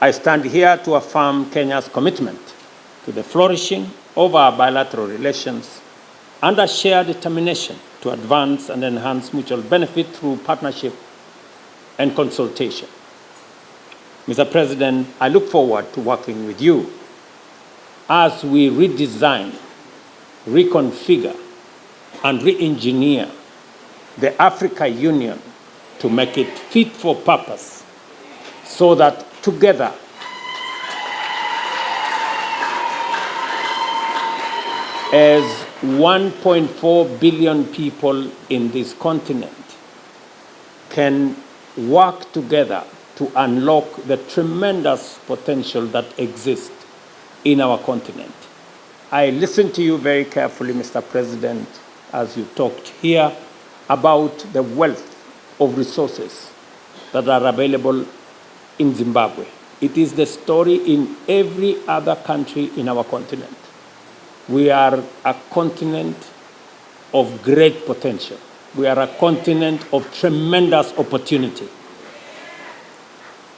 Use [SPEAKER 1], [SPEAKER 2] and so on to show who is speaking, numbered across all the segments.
[SPEAKER 1] I stand here to affirm Kenya's commitment to the flourishing of our bilateral relations and a shared determination to advance and enhance mutual benefit through partnership and consultation. Mr. President, I look forward to working with you as we redesign, reconfigure, and re-engineer the Africa Union to make it fit for purpose so that together as 1.4 billion people in this continent can work together to unlock the tremendous potential that exists in our continent. I listened to you very carefully, Mr. President, as you talked here about the wealth of resources that are available in Zimbabwe. It is the story in every other country in our continent. We are a continent of great potential. We are a continent of tremendous opportunity.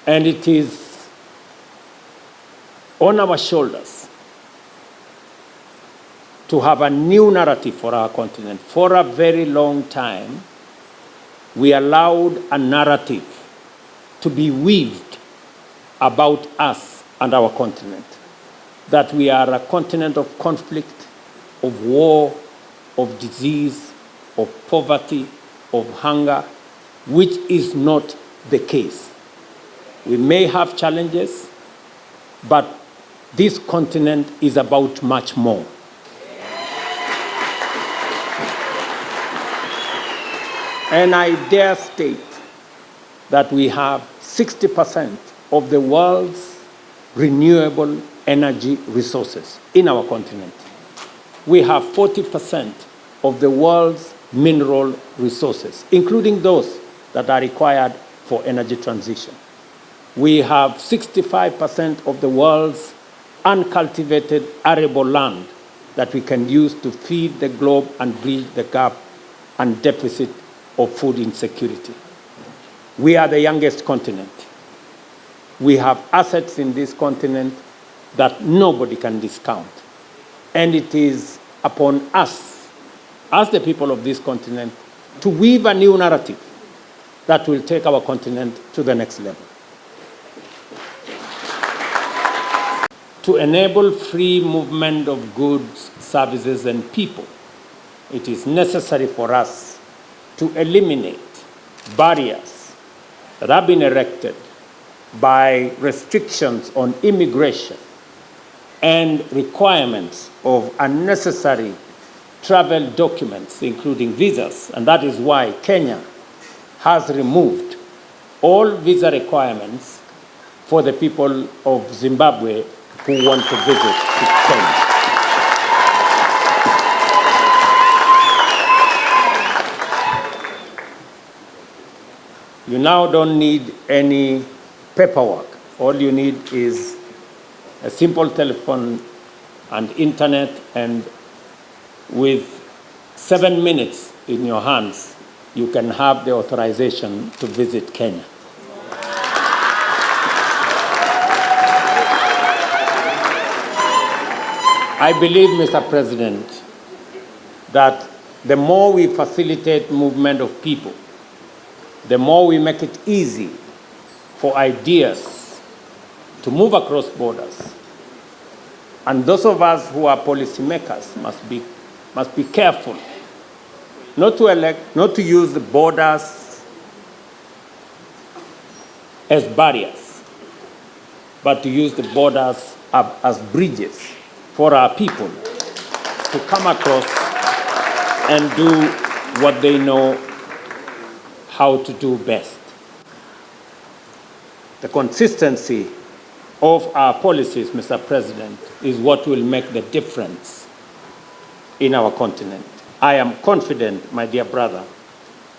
[SPEAKER 1] And it is on our shoulders to have a new narrative for our continent. For a very long time, we allowed a narrative to be weaved about us and our continent, that we are a continent of conflict, of war, of disease, of poverty, of hunger, which is not the case. We may have challenges, but this continent is about much more. And I dare state that we have 60% of the world's renewable energy resources in our continent. We have 40% of the world's mineral resources, including those that are required for energy transition. We have 65% of the world's uncultivated arable land that we can use to feed the globe and bridge the gap and deficit of food insecurity. We are the youngest continent. We have assets in this continent that nobody can discount. And it is upon us, as the people of this continent, to weave a new narrative that will take our continent to the next level. To enable free movement of goods, services, and people, it is necessary for us to eliminate barriers that have been erected by restrictions on immigration and requirements of unnecessary travel documents, including visas. And that is why Kenya has removed all visa requirements for the people of Zimbabwe who want to visit Kenya. You now don't need any paperwork. All you need is a simple telephone and internet, and with 7 minutes in your hands, you can have the authorization to visit Kenya. I believe, Mr. President, that the more we facilitate movement of people, the more we make it easy for ideas to move across borders. And those of us who are policymakers must be careful not to use the borders as barriers, but to use the borders as bridges for our people to come across and do what they know how to do best. The consistency of our policies, Mr. President, is what will make the difference in our continent. I am confident, my dear brother,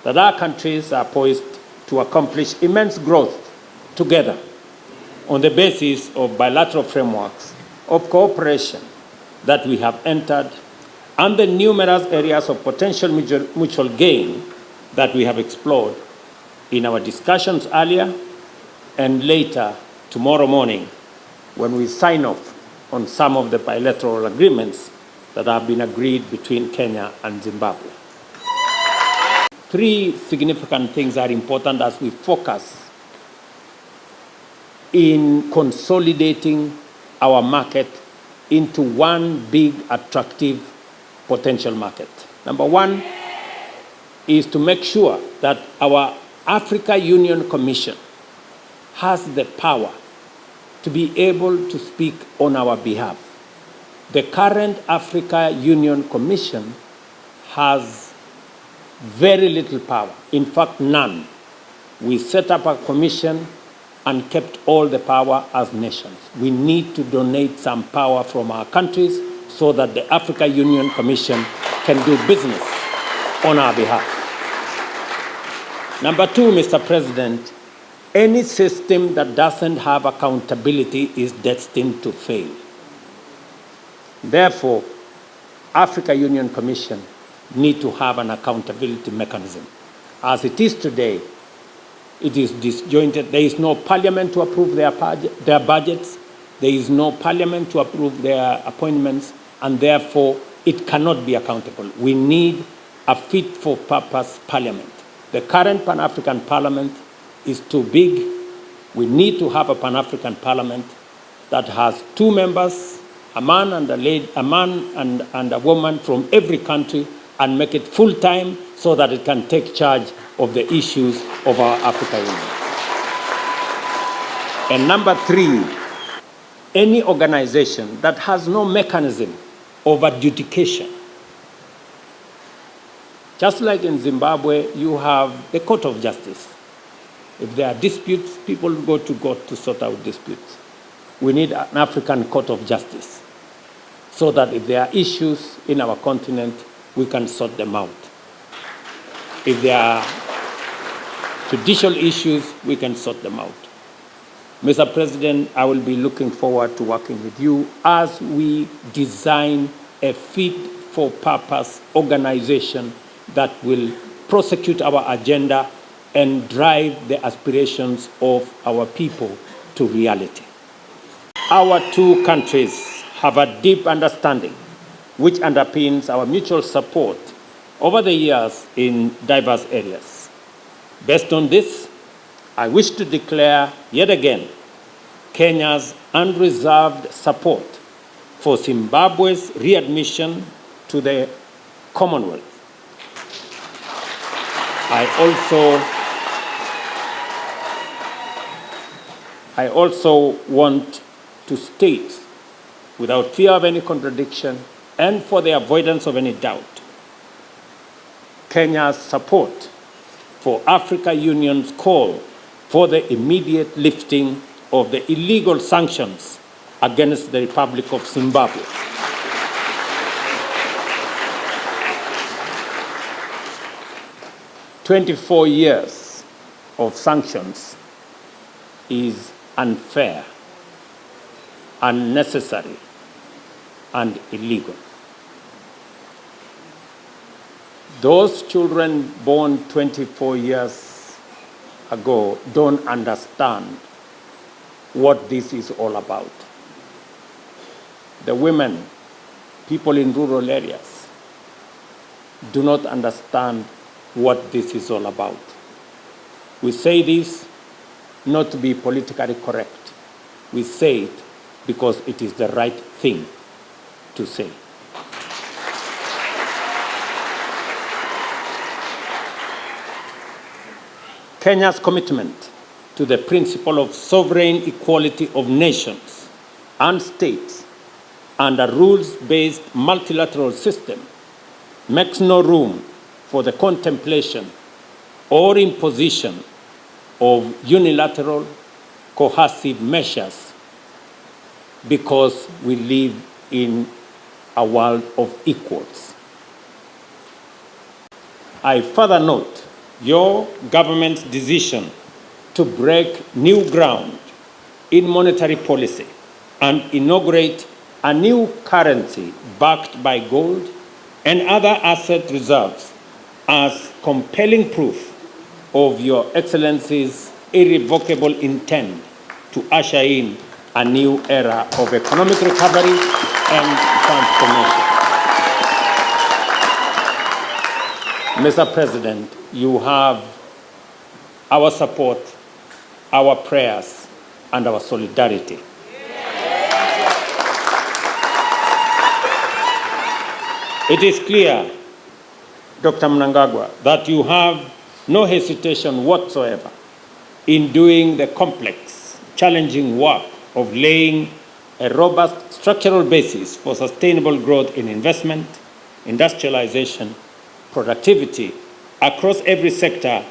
[SPEAKER 1] that our countries are poised to accomplish immense growth together on the basis of bilateral frameworks of cooperation that we have entered and the numerous areas of potential mutual gain that we have explored in our discussions earlier and later tomorrow morning when we sign off on some of the bilateral agreements that have been agreed between Kenya and Zimbabwe. Three significant things are important as we focus in consolidating our market into one big, attractive, potential market. Number one is to make sure that our Africa Union Commission has the power to be able to speak on our behalf. The current Africa Union Commission has very little power, in fact, none. We set up a commission and kept all the power as nations. We need to donate some power from our countries so that the Africa Union Commission can do business on our behalf. Number two, Mr. President, any system that doesn't have accountability is destined to fail. Therefore, Africa Union Commission need to have an accountability mechanism. As it is today, it is disjointed. There is no parliament to approve their budgets. There is no parliament to approve their appointments, and therefore it cannot be accountable. We need a fit-for-purpose parliament. The current Pan-African Parliament is too big. We need to have a Pan-African Parliament that has two members, a man and a woman from every country, and make it full-time so that it can take charge of the issues of our Africa Union. And number three, any organization that has no mechanism of adjudication. Just like in Zimbabwe, you have the Court of Justice. If there are disputes, people go to court to sort out disputes. We need an African Court of Justice so that if there are issues in our continent, we can sort them out. If there are judicial issues, we can sort them out. Mr. President, I will be looking forward to working with you as we design a fit-for-purpose organization that will prosecute our agenda and drive the aspirations of our people to reality. Our two countries have a deep understanding which underpins our mutual support over the years in diverse areas. Based on this, I wish to declare yet again Kenya's unreserved support for Zimbabwe's readmission to the Commonwealth. I also want to state, without fear of any contradiction and for the avoidance of any doubt, Kenya's support for Africa Union's call for the immediate lifting of the illegal sanctions against the Republic of Zimbabwe. "24 years of sanctions is unfair, unnecessary, and illegal. Those children born 24 years ago don't understand what this is all about. The women, people in rural areas, do not understand what this is all about. We say this not to be politically correct. We say it because it is the right thing to say. Kenya's commitment to the principle of sovereign equality of nations and states and a rules-based multilateral system makes no room for the contemplation or imposition of unilateral coercive measures because we live in a world of equals. I further note your government's decision to break new ground in monetary policy and inaugurate a new currency backed by gold and other asset reserves as compelling proof of Your Excellency's irrevocable intent to usher in a new era of economic recovery and transformation. Mr. President, you have our support, our prayers, and our solidarity. It is clear, Dr. Mnangagwa, that you have no hesitation whatsoever in doing the complex, challenging work of laying a robust structural basis for sustainable growth in investment, industrialization, productivity across every sector,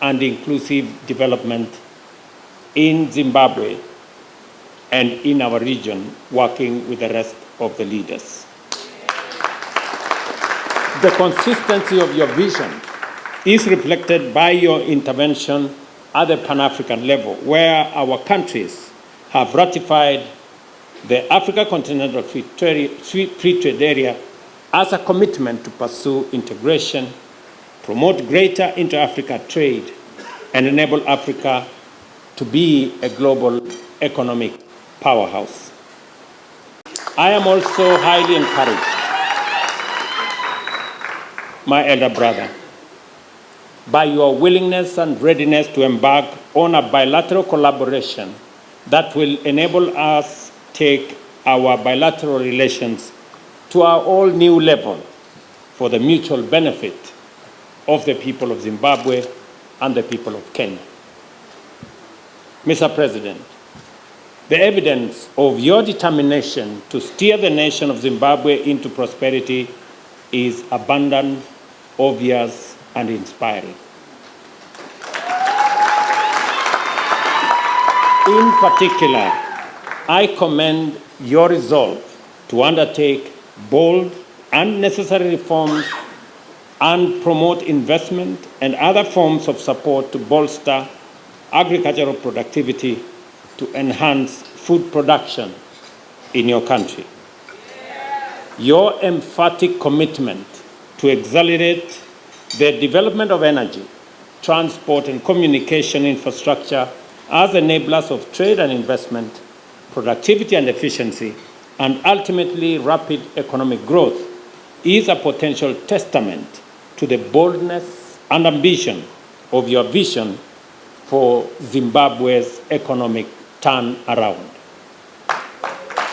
[SPEAKER 1] and inclusive development in Zimbabwe and in our region, working with the rest of the leaders. The consistency of your vision is reflected by your intervention at the Pan-African level, where our countries have ratified the Africa Continental Free Trade Area as a commitment to pursue integration, promote greater inter-Africa trade, and enable Africa to be a global economic powerhouse. I am also highly encouraged, my elder brother, by your willingness and readiness to embark on a bilateral collaboration that will enable us take our bilateral relations to our all-new level for the mutual benefit of the people of Zimbabwe and the people of Kenya. Mr. President, the evidence of your determination to steer the nation of Zimbabwe into prosperity is abundant, obvious, and inspiring. In particular, I commend your resolve to undertake bold and necessary reforms and promote investment and other forms of support to bolster agricultural productivity to enhance food production in your country. Your emphatic commitment to accelerate the development of energy, transport, and communication infrastructure as enablers of trade and investment, productivity and efficiency, and ultimately rapid economic growth is a potential testament to the boldness and ambition of your vision for Zimbabwe's economic turnaround.